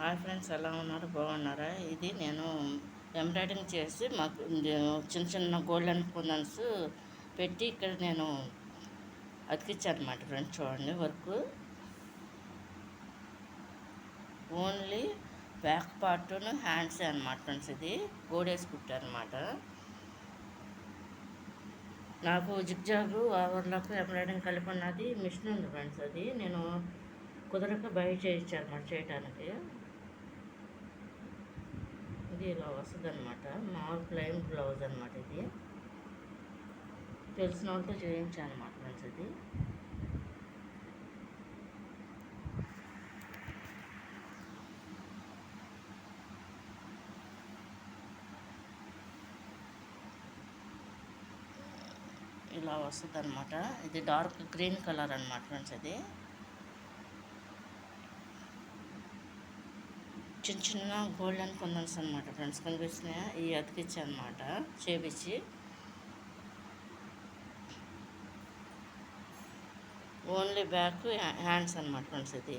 Hi friends, ఎలా ఉన్నారు? బాగున్నారా? ఇది నేను ఎంబ్రాయిడింగ్ చేసి మాకు చిన్న చిన్న గోల్డెన్ కుందన్స్ పెట్టి ఇక్కడ నేను అతికిచ్చాను అనమాట ఫ్రెండ్స్. చూడండి, వర్క్ ఓన్లీ బ్యాక్ పార్ట్ను హ్యాండ్సే అనమాట ఫ్రెండ్స్. ఇది గోడేసి కుట్టారనమాట. నాకు జిగ్జాగు ఓవర్లాక్ ఎంబ్రాయిడింగ్ కలిపి ఉన్నది మిషన్ ఉంది ఫ్రెండ్స్. అది నేను కుదరక బయట చేయించాను అనమాట చేయటానికి. ఇది ఇలా వస్తుంది అనమాట. మామూలు ప్లెయిన్ బ్లౌజ్ అనమాట. ఇది తెలిసిన వాళ్ళతో చేయించాను అనమాట ఫ్రెండ్స్. ఇది ఇలా వస్తుంది అనమాట. ఇది డార్క్ గ్రీన్ కలర్ అనమాట ఫ్రెండ్స్. ఇది చిన్న చిన్న గోల్డెన్ కుందన్స్ అనమాట ఫ్రెండ్స్. కనిపిస్తున్నాయా? ఇవి అతికిచ్చి అనమాట చేపించి. ఓన్లీ బ్యాక్ హ్యాండ్స్ అనమాట ఫ్రెండ్స్. ఇది